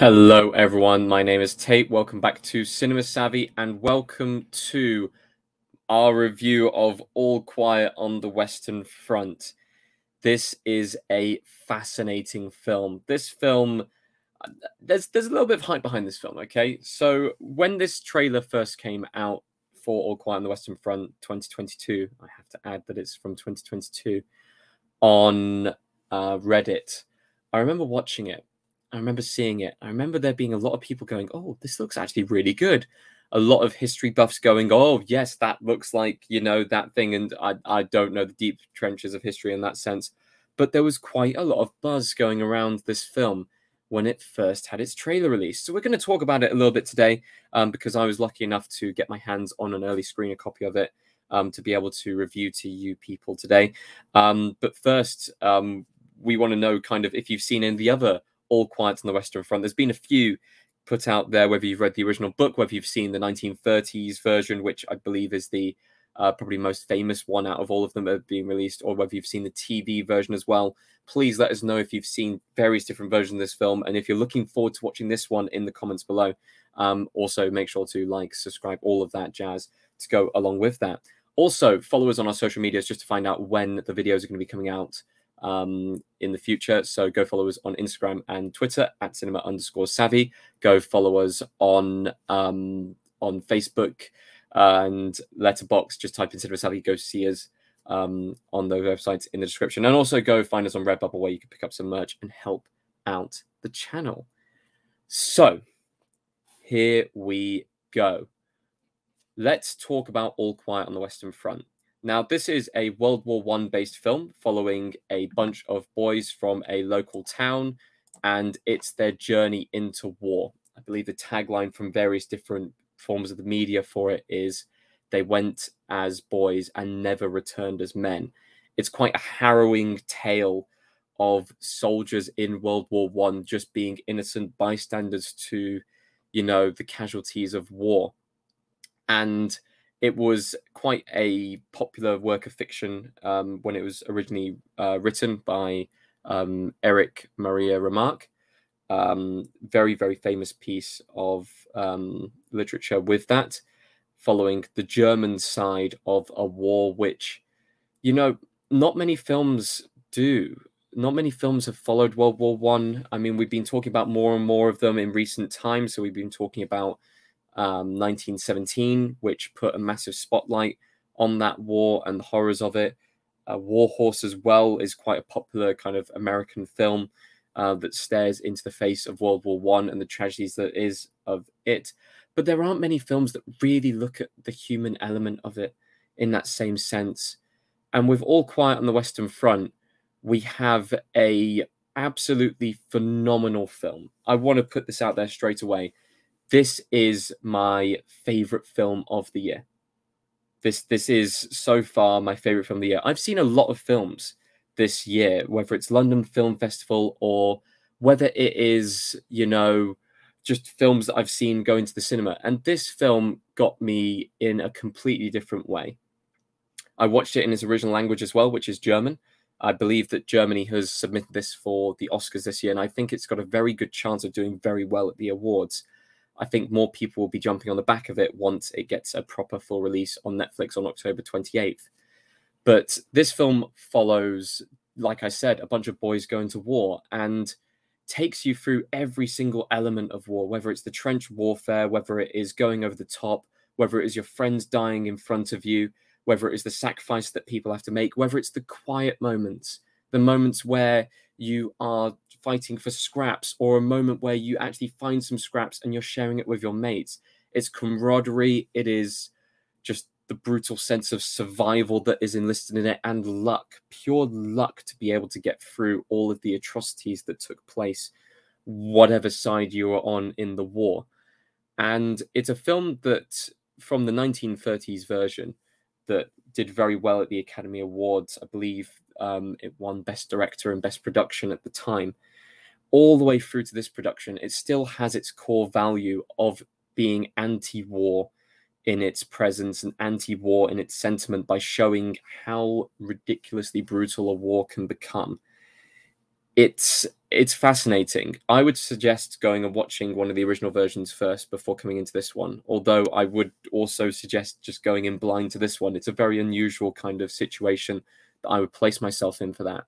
Hello everyone, my name is Tate. Welcome back to Cinema Savvy and welcome to our review of All Quiet on the Western Front. This is a fascinating film. This film, there's a little bit of hype behind this film, okay? So when this trailer first came out for All Quiet on the Western Front 2022, I have to add that it's from 2022, on Reddit, I remember watching it. I remember seeing it. I remember there being a lot of people going, "Oh, this looks actually really good." A lot of history buffs going, "Oh, yes, that looks like, that thing." And I don't know the deep trenches of history in that sense. But there was quite a lot of buzz going around this film when it first had its trailer release. So we're going to talk about it a little bit today because I was lucky enough to get my hands on an early screener copy of it to be able to review to you people today. But first, we want to know kind of if you've seen any of the other All Quiet on the Western Front. There's been a few put out there, whether you've read the original book, whether you've seen the 1930s version, which I believe is the probably most famous one out of all of them that have been released, or whether you've seen the TV version as well. Please let us know if you've seen various different versions of this film, and if you're looking forward to watching this one in the comments below. Also, make sure to like, subscribe, all of that jazz to go along with that. Also, follow us on our social medias just to find out when the videos are going to be coming out in the future. So go follow us on Instagram and Twitter at cinema_savvy. Go follow us on Facebook and Letterboxd. Just type in Cinema Savvy. Go see us on those websites in the description. And also go find us on Redbubble, where you can pick up some merch and help out the channel. So here we go. Let's talk about All Quiet on the Western Front. Now, this is a World War I based film following a bunch of boys from a local town, and it's their journey into war. I believe the tagline from various different forms of the media for it is, "They went as boys and never returned as men." It's quite a harrowing tale of soldiers in World War I just being innocent bystanders to, the casualties of war. And it was quite a popular work of fiction when it was originally written by Erich Maria Remarque. Very, very famous piece of literature with that, following the German side of a war, which, not many films do. Not many films have followed World War I. I mean, we've been talking about more and more of them in recent times. So we've been talking about 1917, which put a massive spotlight on that war and the horrors of it. War Horse as well is quite a popular kind of American film that stares into the face of World War I and the tragedies that is of it. But there aren't many films that really look at the human element of it in that same sense. And with All Quiet on the Western Front, we have a absolutely phenomenal film. I want to put this out there straight away. This is my favorite film of the year. This is so far my favorite film of the year. I've seen a lot of films this year, whether it's London Film Festival or whether it is, just films that I've seen going to the cinema. And this film got me in a completely different way. I watched it in its original language as well, which is German. I believe that Germany has submitted this for the Oscars this year, and I think it's got a very good chance of doing very well at the awards. I think more people will be jumping on the back of it once it gets a proper full release on Netflix on October 28th. But this film follows, like I said, a bunch of boys going to war and takes you through every single element of war, whether it's the trench warfare, whether it is going over the top, whether it is your friends dying in front of you, whether it is the sacrifice that people have to make, whether it's the quiet moments, the moments where you are fighting for scraps, or a moment where you actually find some scraps and you're sharing it with your mates. It's camaraderie. It is just the brutal sense of survival that is enlisted in it, and luck, pure luck to be able to get through all of the atrocities that took place, whatever side you are on in the war. And it's a film that, from the 1930s version, that did very well at the Academy Awards. I believe it won Best Director and Best Production at the time. All the way through to this production, it still has its core value of being anti-war in its presence and anti-war in its sentiment by showing how ridiculously brutal a war can become. It's It's fascinating. I would suggest going and watching one of the original versions first before coming into this one. Although I would also suggest just going in blind to this one. It's a very unusual kind of situation that I would place myself in for that.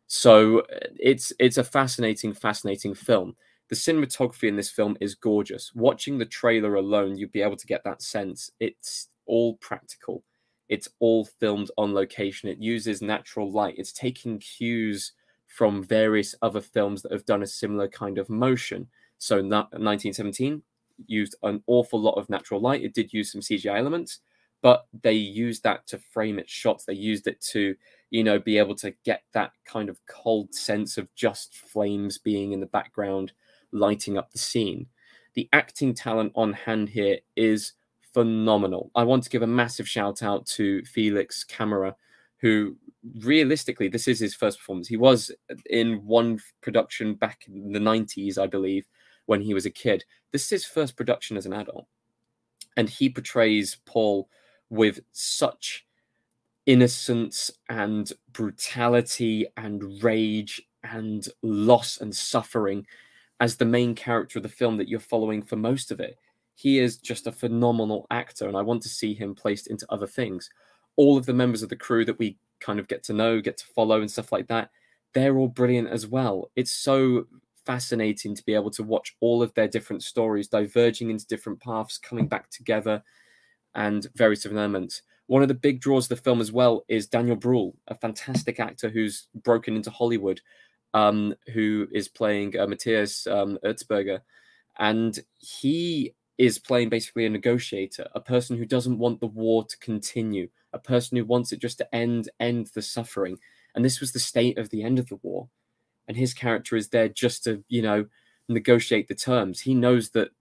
So it's a fascinating film. The cinematography in this film is gorgeous. Watching the trailer alone, you'd be able to get that sense. It's all practical. It's all filmed on location. It uses natural light. It's taking cues from various other films that have done a similar kind of motion. So 1917 used an awful lot of natural light. It did use some CGI elements, but they used that to frame its shots. They used it to, you know, be able to get that kind of cold sense of just flames being in the background, lighting up the scene. The acting talent on hand here is phenomenal. I want to give a massive shout out to Felix Camera, who realistically, this is his first performance. He was in one production back in the 90s, I believe, when he was a kid. This is his first production as an adult. And he portrays Paul with such innocence and brutality and rage and loss and suffering as the main character of the film that you're following for most of it. He is just a phenomenal actor, and I want to see him placed into other things. All of the members of the crew that we kind of get to know, get to follow and stuff like that, they're all brilliant as well. It's so fascinating to be able to watch all of their different stories diverging into different paths, coming back together, and various different elements. One of the big draws of the film as well is Daniel Bruhl, a fantastic actor who's broken into Hollywood, who is playing Matthias Berger. And he is playing basically a negotiator, a person who doesn't want the war to continue, a person who wants it just to end the suffering. And this was the state of the end of the war. And his character is there just to, you know, negotiate the terms. He knows that,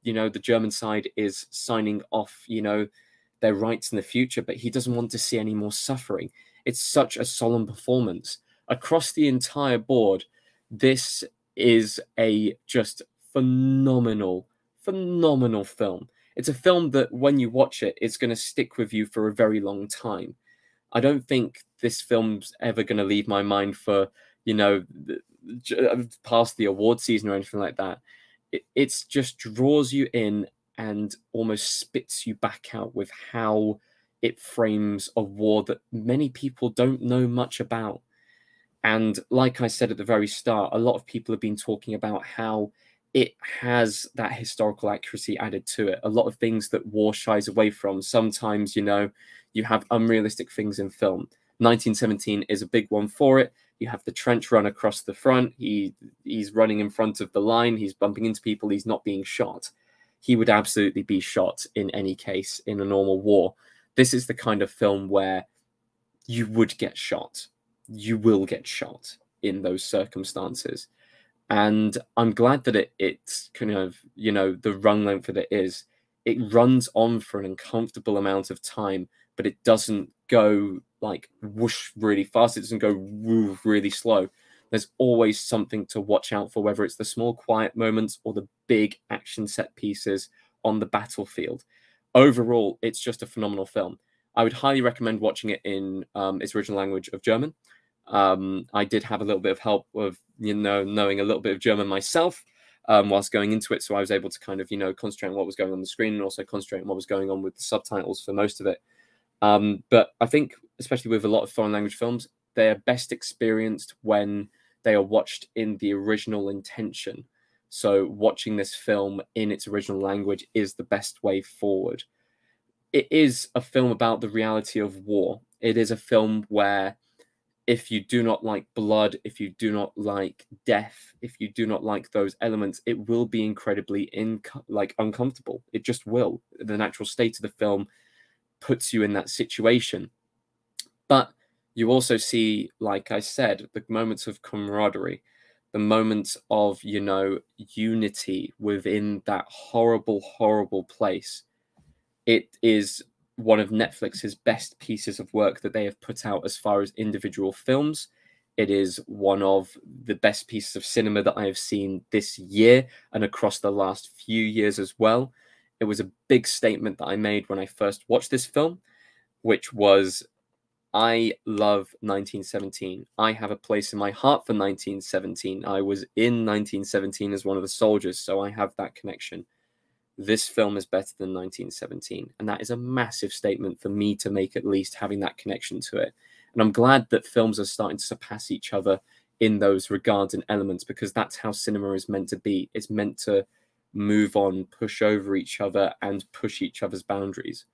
you know, the German side is signing off, you know, their rights in the future, but he doesn't want to see any more suffering. It's such a solemn performance. Across the entire board, this is a just phenomenal film. It's a film that when you watch it, it's going to stick with you for a very long time. I don't think this film's ever going to leave my mind for, you know, past the award season or anything like that. It's just draws you in and almost spits you back out with how it frames a war that many people don't know much about. And like I said at the very start, a lot of people have been talking about how it has that historical accuracy added to it. A lot of things that war shies away from. Sometimes, you know, you have unrealistic things in film. 1917 is a big one for it. You have the trench run across the front. He's running in front of the line. He's bumping into people. He's not being shot. He would absolutely be shot in any case in a normal war. This is the kind of film where you would get shot. You will get shot in those circumstances. And I'm glad that it's kind of, you know, the run length that it is. It runs on for an uncomfortable amount of time, but it doesn't go like whoosh really fast. It doesn't go woo really slow. There's always something to watch out for, whether it's the small quiet moments or the big action set pieces on the battlefield. Overall, it's just a phenomenal film. I would highly recommend watching it in its original language of German. I did have a little bit of help with, you know, knowing a little bit of German myself whilst going into it. So I was able to kind of, you know, concentrate on what was going on the screen and also concentrate on what was going on with the subtitles for most of it. But I think, especially with a lot of foreign language films, they're best experienced when they are watched in the original intention. So watching this film in its original language is the best way forward. It is a film about the reality of war. It is a film where if you do not like blood, if you do not like death, if you do not like those elements, it will be incredibly uncomfortable. It just will. The natural state of the film puts you in that situation. But you also see, like I said, the moments of camaraderie, the moments of, you know, unity within that horrible, horrible place. It is one of Netflix's best pieces of work that they have put out as far as individual films. It is one of the best pieces of cinema that I have seen this year and across the last few years as well. It was a big statement that I made when I first watched this film, which was I love 1917. I have a place in my heart for 1917. I was in 1917 as one of the soldiers, so I have that connection. This film is better than 1917. And that is a massive statement for me to make, at least, having that connection to it. And I'm glad that films are starting to surpass each other in those regards and elements, because that's how cinema is meant to be. It's meant to move on, push over each other, and push each other's boundaries.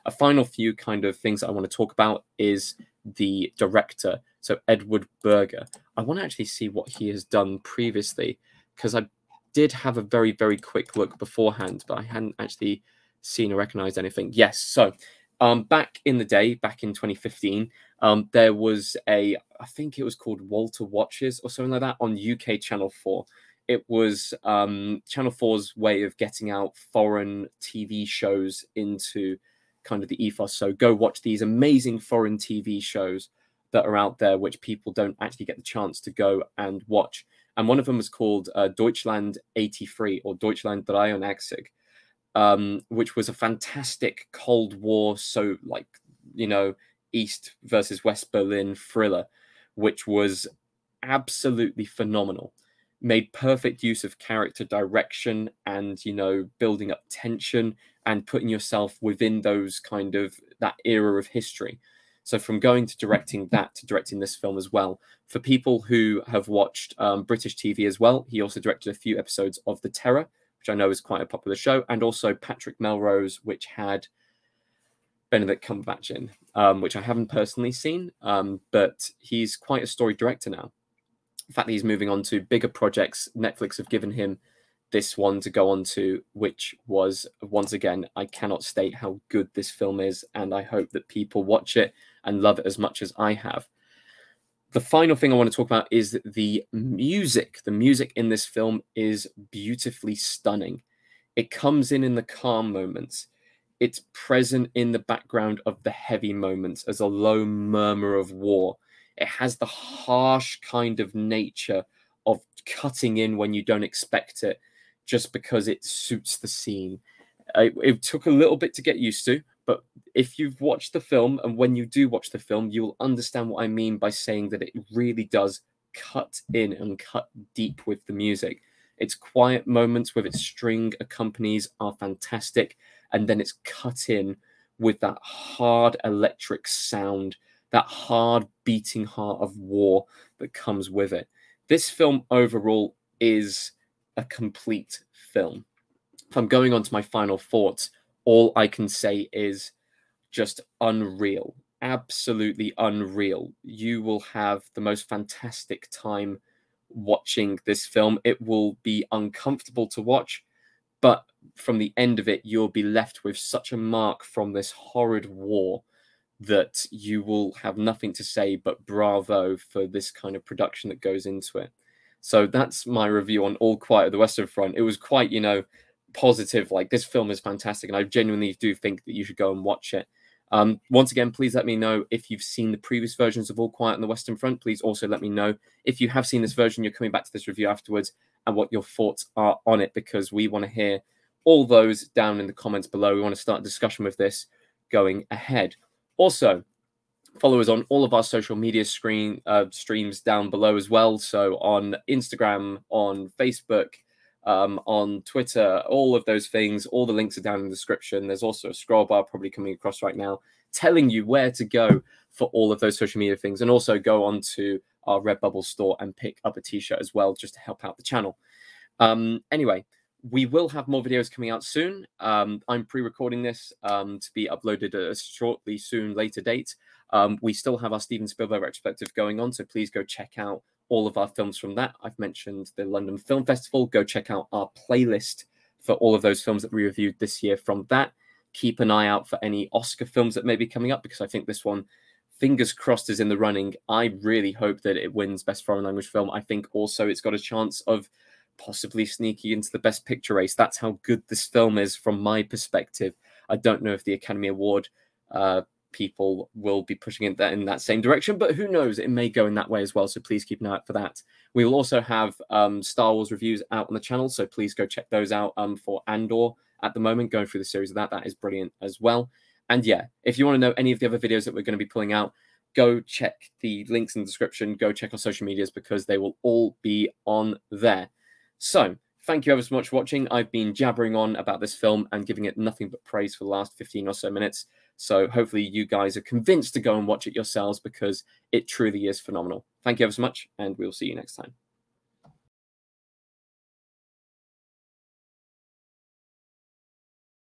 A final few kind of things that I want to talk about is the director, so Edward Berger. I want to actually see what he has done previously, because I did have a very, very quick look beforehand, but I hadn't actually seen or recognized anything. Yes, so back in the day, back in 2015, there was I think it was called Walter Watches or something like that on UK Channel 4. It was Channel 4's way of getting out foreign TV shows into kind of the ethos. So go watch these amazing foreign TV shows that are out there, which people don't actually get the chance to go and watch. And one of them was called Deutschland 83 or Deutschland 83, which was a fantastic Cold War, so like, you know, East versus West Berlin thriller, which was absolutely phenomenal. Made perfect use of character direction and, you know, building up tension and putting yourself within those kind of that era of history. So from going to directing that to directing this film as well. For people who have watched British TV as well, he also directed a few episodes of The Terror, which I know is quite a popular show, and also Patrick Melrose, which had Benedict Cumberbatch in, which I haven't personally seen, but he's quite a story director now. The fact that he's moving on to bigger projects, Netflix have given him this one to go on to, which was, once again, I cannot state how good this film is, and I hope that people watch it and love it as much as I have. The final thing I want to talk about is the music. The music in this film is beautifully stunning. It comes in the calm moments. It's present in the background of the heavy moments as a low murmur of war. It has the harsh kind of nature of cutting in when you don't expect it, just because it suits the scene. It took a little bit to get used to, but if you've watched the film, and when you do watch the film, you'll understand what I mean by saying that it really does cut in and cut deep with the music. Its quiet moments with its string accompanies are fantastic, and then it's cut in with that hard electric sound, that hard beating heart of war that comes with it. This film overall is a complete film. If I'm going on to my final thoughts, all I can say is just unreal, absolutely unreal. You will have the most fantastic time watching this film. It will be uncomfortable to watch, but from the end of it, you'll be left with such a mark from this horrid war that you will have nothing to say but bravo for this kind of production that goes into it. So that's my review on All Quiet at the Western Front. It was quite, you know, positive. Like, this film is fantastic, and I genuinely do think that you should go and watch it. Once again, please let me know if you've seen the previous versions of All Quiet on the Western Front. Please also let me know if you have seen this version, you're coming back to this review afterwards, and what your thoughts are on it, because we want to hear all those down in the comments below. We want to start a discussion with this going ahead. Also, follow us on all of our social media streams down below as well. So on Instagram, on Facebook, on Twitter, all of those things, all the links are down in the description. There's also a scroll bar probably coming across right now telling you where to go for all of those social media things. And also go on to our Redbubble store and pick up a t-shirt as well, just to help out the channel. Anyway, we will have more videos coming out soon. I'm pre-recording this to be uploaded at a shortly soon later date. We still have our Steven Spielberg retrospective going on, so please go check out all of our films from that. I've mentioned the London Film Festival. Go check out our playlist for all of those films that we reviewed this year from that. Keep an eye out for any Oscar films that may be coming up, because I think this one, fingers crossed, is in the running. I really hope that it wins Best Foreign Language Film. I think also it's got a chance of possibly sneaking into the Best Picture race. That's how good this film is from my perspective. I don't know if the Academy Award people will be pushing it in that same direction, but who knows, it may go in that way as well, so please keep an eye out for that. We will also have Star Wars reviews out on the channel, so please go check those out for Andor at the moment, going through the series of that is brilliant as well. And yeah, if you want to know any of the other videos that we're going to be pulling out, go check the links in the description. Go check our social medias because they will all be on there. So thank you ever so much for watching. I've been jabbering on about this film and giving it nothing but praise for the last 15 or so minutes. So hopefully you guys are convinced to go and watch it yourselves because it truly is phenomenal. Thank you ever so much, and we'll see you next time.